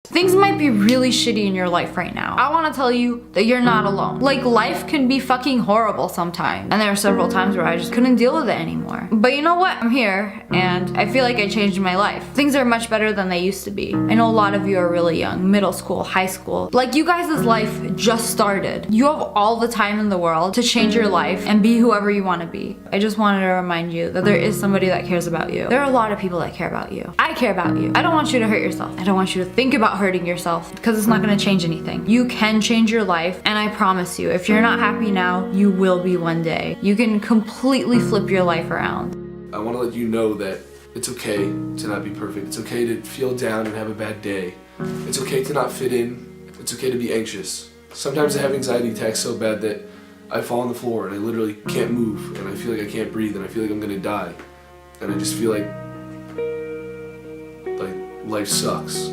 Things might be really shitty in your life right now. I want to tell you that you're not alone. Like, life can be fucking horrible sometimes. And there are several times where I just couldn't deal with it anymore. But you know what? I'm here, and I feel like I changed my life. Things are much better than they used to be. I know a lot of you are really young, middle school, high school. Like, you guys' life just started. You have all the time in the world to change your life and be whoever you want to be. I just wanted to remind you that there is somebody that cares about you. There are a lot of people that care about you. I care about you. I don't want you to hurt yourself. I don't want you to think about hurting yourself, because it's not going to change anything. You can change your life, and I promise you, if you're not happy now, you will be one day. You can completely flip your life around. I want to let you know that it's okay to not be perfect. It's okay to feel down and have a bad day. It's okay to not fit in. It's okay to be anxious. Sometimes I have anxiety attacks so bad that I fall on the floor and I literally can't move, and I feel like I can't breathe, and I feel like I'm gonna die, and I just feel like life sucks.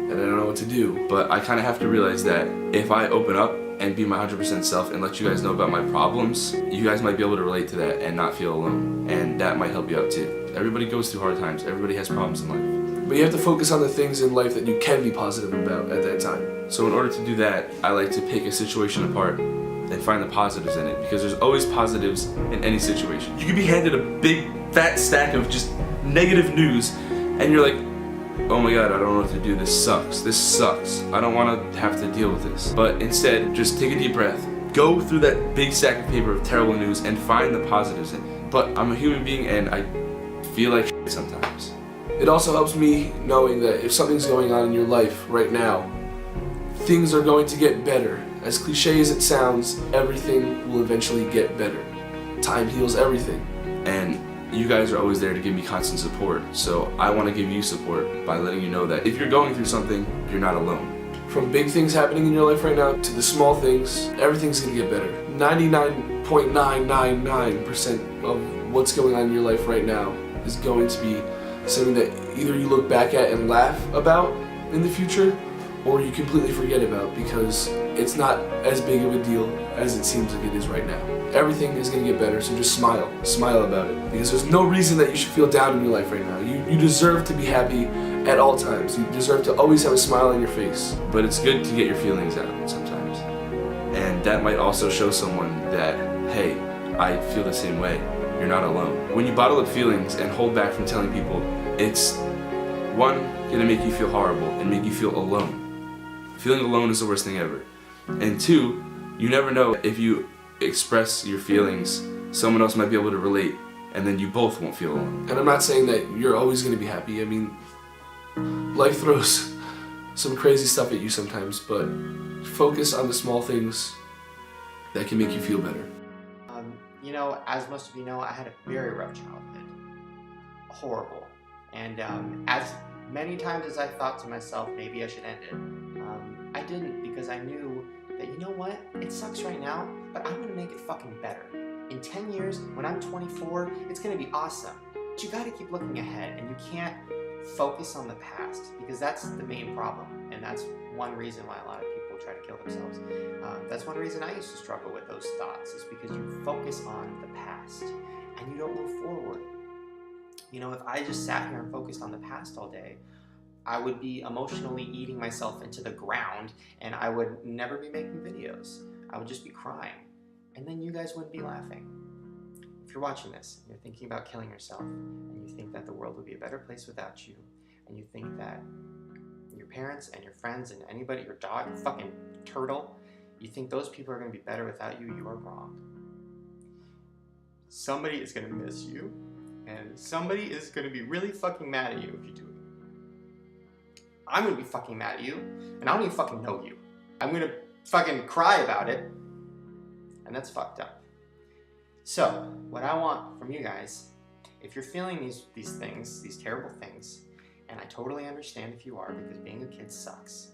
And I don't know what to do. But I kind of have to realize that if I open up and be my 100% self and let you guys know about my problems, you guys might be able to relate to that and not feel alone. And that might help you out too. Everybody goes through hard times. Everybody has problems in life. But you have to focus on the things in life that you can be positive about at that time. So in order to do that, I like to pick a situation apart and find the positives in it, because there's always positives in any situation. You could be handed a big fat stack of just negative news and you're like, oh my god, I don't know what to do, this sucks, I don't want to have to deal with this. But instead, just take a deep breath, go through that big stack of paper of terrible news and find the positives in it. But I'm a human being and I feel like shit sometimes. It also helps me knowing that if something's going on in your life right now, things are going to get better. As cliche as it sounds, everything will eventually get better. Time heals everything. And you guys are always there to give me constant support, so I want to give you support by letting you know that if you're going through something, you're not alone. From big things happening in your life right now to the small things, everything's going to get better. 99.999% of what's going on in your life right now is going to be something that either you look back at and laugh about in the future, or you completely forget about, because it's not as big of a deal as it seems like it is right now. Everything is going to get better, so just smile about it, because there's no reason that you should feel down in your life right now. You deserve to be happy at all times. You deserve to always have a smile on your face. But it's good to get your feelings out sometimes, and that might also show someone that, hey, I feel the same way. You're not alone. When you bottle up feelings and hold back from telling people, it's one, going to make you feel horrible and make you feel alone. Feeling alone is the worst thing ever. And two, you never know, if you express your feelings, someone else might be able to relate, and then you both won't feel alone. And I'm not saying that you're always going to be happy. I mean, life throws some crazy stuff at you sometimes, but focus on the small things that can make you feel better. You know, as most of you know, I had a very rough childhood. Horrible. And as many times as I thought to myself, maybe I should end it, I didn't, because I knew that, you know what, it sucks right now, but I'm gonna make it fucking better. In 10 years, when I'm 24, it's gonna be awesome. But you gotta keep looking ahead, and you can't focus on the past, because that's the main problem, and that's one reason why a lot of people try to kill themselves. That's one reason I used to struggle with those thoughts, is because you focus on the past, and you don't move forward. You know, if I just sat here and focused on the past all day, I would be emotionally eating myself into the ground, and I would never be making videos. I would just be crying, and then you guys wouldn't be laughing. If you're watching this, and you're thinking about killing yourself, and you think that the world would be a better place without you, and you think that your parents and your friends and anybody, your dog, your fucking turtle, you think those people are going to be better without you, you are wrong. Somebody is going to miss you, and somebody is going to be really fucking mad at you if you do it. I'm gonna be fucking mad at you, and I don't even fucking know you. I'm gonna fucking cry about it, and that's fucked up. So, what I want from you guys, if you're feeling these things, these terrible things, and I totally understand if you are, because being a kid sucks,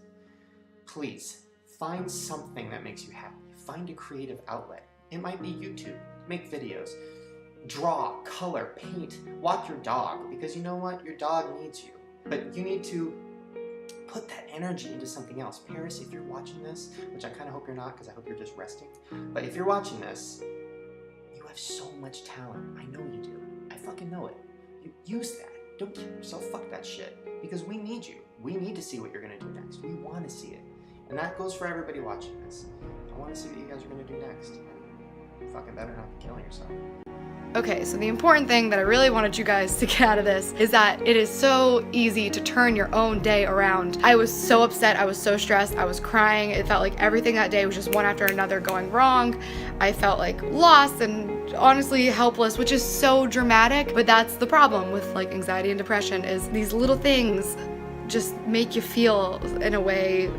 please, find something that makes you happy. Find a creative outlet. It might be YouTube. Make videos. Draw, color, paint, walk your dog, because you know what? Your dog needs you. But you need to put that energy into something else. Paris, if you're watching this, which I kind of hope you're not, because I hope you're just resting, but if you're watching this, you have so much talent. I know you do. I fucking know it. You use that. Don't kill yourself. Fuck that shit. because we need you. We need to see what you're going to do next. We want to see it. And that goes for everybody watching this. I want to see what you guys are going to do next. And you fucking better not be killing yourself. Okay, so the important thing that I really wanted you guys to get out of this is that it is so easy to turn your own day around. I was so upset, I was so stressed, I was crying. It felt like everything that day was just one after another going wrong. I felt like lost and honestly helpless, which is so dramatic, but that's the problem with like anxiety and depression, is these little things just make you feel in a way.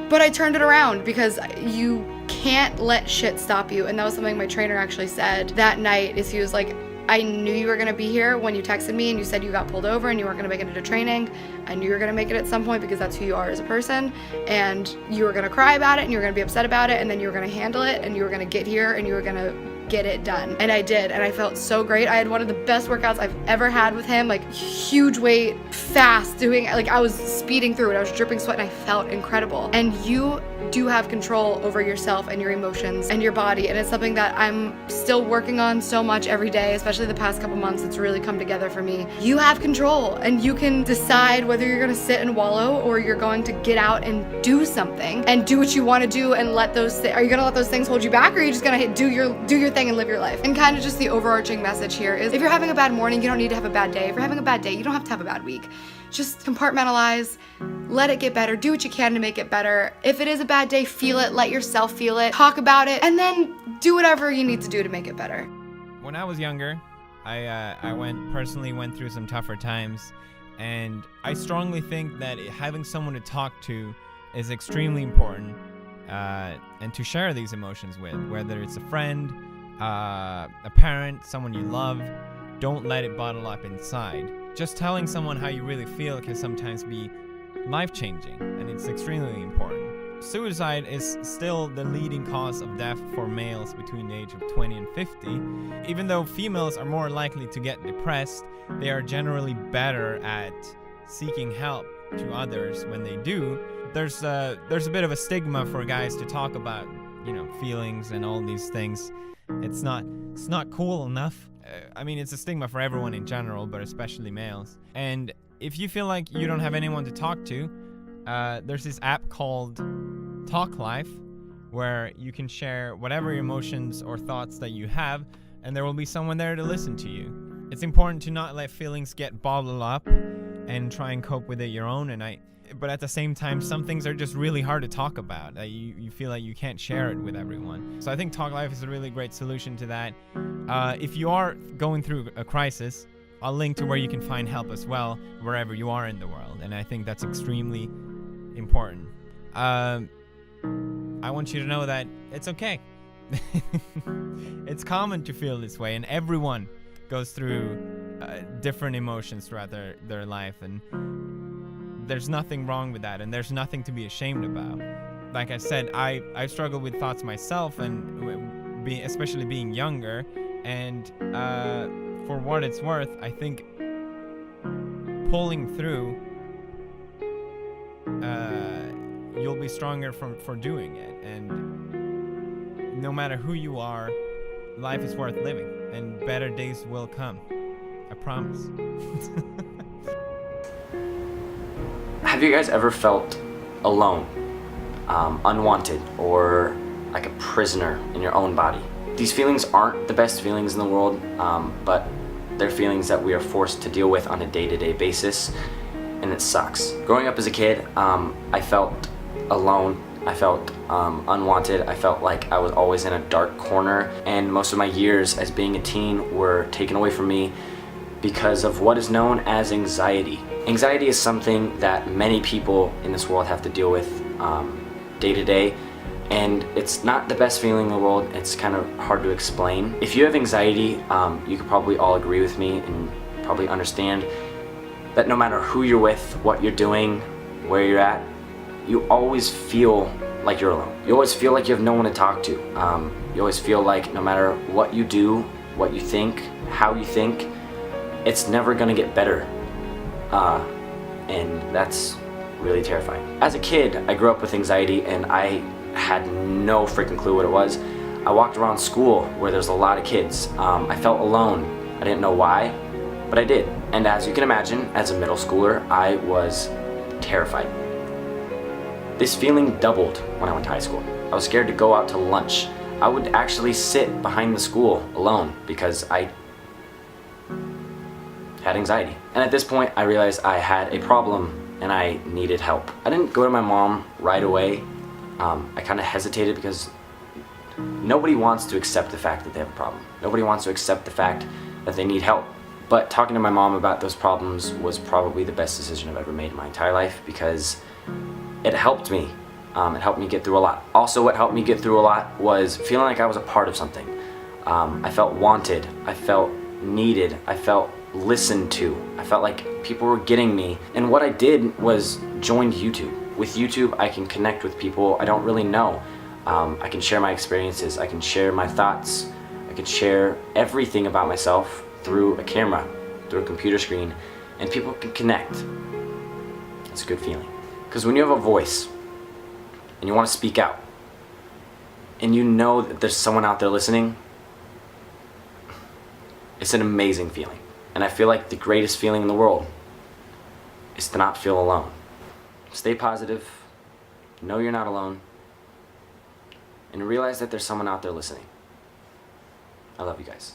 But I turned it around because you can't let shit stop you. And that was something my trainer actually said that night, is he was like, I knew you were gonna be here when you texted me and you said you got pulled over and you weren't gonna make it into training. I knew you were gonna make it at some point because that's who you are as a person. And you were gonna cry about it and you were gonna be upset about it, and then you were gonna handle it and you were gonna get here and you were gonna get it done. And I did, and I felt so great. I had one of the best workouts I've ever had with him, like huge weight, fast, like I was speeding through it. I was dripping sweat and I felt incredible. And you do have control over yourself and your emotions and your body, and it's something that I'm still working on so much every day, especially the past couple months. It's really come together for me. You have control, and you can decide whether you're gonna sit and wallow or you're going to get out and do something and do what you want to do, and let those are you gonna let those things hold you back, or are you just gonna do your thing and live your life? And kind of just the overarching message here is, if you're having a bad morning, you don't need to have a bad day. If you're having a bad day, you don't have to have a bad week. Just compartmentalize, let it get better, do what you can to make it better. If it is a bad day, feel it, let yourself feel it, talk about it, and then do whatever you need to do to make it better. When I was younger, I personally went through some tougher times, and I strongly think that having someone to talk to is extremely important, and to share these emotions with, whether it's a friend, a parent, someone you love. Don't let it bottle up inside. Just telling someone how you really feel can sometimes be life-changing, and it's extremely important. Suicide is still the leading cause of death for males between the age of 20 and 50. Even though females are more likely to get depressed, they are generally better at seeking help to others when they do. There's a bit of a stigma for guys to talk about, feelings and all these things. It's not cool enough. I mean, it's a stigma for everyone in general, but especially males. And if you feel like you don't have anyone to talk to, there's this app called Talk Life, where you can share whatever emotions or thoughts that you have, and there will be someone there to listen to you. It's important to not let feelings get bottled up and try and cope with it your own. But at the same time, some things are just really hard to talk about. You feel like you can't share it with everyone. So I think Talk Life is a really great solution to that. If you are going through a crisis, I'll link to where you can find help as well, wherever you are in the world. And I think that's extremely important. I want you to know that it's okay. It's common to feel this way, and everyone goes through different emotions throughout their life, and there's nothing wrong with that, and there's nothing to be ashamed about. Like I said, I struggle with thoughts myself, and especially being younger, and for what it's worth, I think pulling through, you'll be stronger for doing it. And no matter who you are, life is worth living, and better days will come. I promise. Have you guys ever felt alone, unwanted, or like a prisoner in your own body? These feelings aren't the best feelings in the world, but they're feelings that we are forced to deal with on a day-to-day basis, and it sucks. Growing up as a kid, I felt alone. I felt unwanted. I felt like I was always in a dark corner, and most of my years as being a teen were taken away from me because of what is known as anxiety. Anxiety is something that many people in this world have to deal with day to day, and it's not the best feeling in the world. It's kind of hard to explain. If you have anxiety, you could probably all agree with me and probably understand that no matter who you're with, what you're doing, where you're at, you always feel like you're alone. You always feel like you have no one to talk to. You always feel like no matter what you do, what you think, how you think, it's never gonna get better. And that's really terrifying. As a kid, I grew up with anxiety, and I had no freaking clue what it was. I walked around school where there's a lot of kids. I felt alone. I didn't know why, but I did. And as you can imagine, as a middle schooler, I was terrified. This feeling doubled when I went to high school. I was scared to go out to lunch. I would actually sit behind the school alone because I had anxiety. And at this point, I realized I had a problem and I needed help. I didn't go to my mom right away. I kind of hesitated because nobody wants to accept the fact that they have a problem. Nobody wants to accept the fact that they need help. But talking to my mom about those problems was probably the best decision I've ever made in my entire life because it helped me. It helped me get through a lot. Also, what helped me get through a lot was feeling like I was a part of something. I felt wanted. I felt needed. I felt listened to. I felt like people were getting me. And what I did was joined YouTube. With YouTube, I can connect with people I don't really know. I can share my experiences. I can share my thoughts. I can share everything about myself through a camera, through a computer screen, and people can connect. It's a good feeling. Because when you have a voice, and you want to speak out, and you know that there's someone out there listening, it's an amazing feeling. And I feel like the greatest feeling in the world is to not feel alone. Stay positive, know you're not alone, and realize that there's someone out there listening. I love you guys.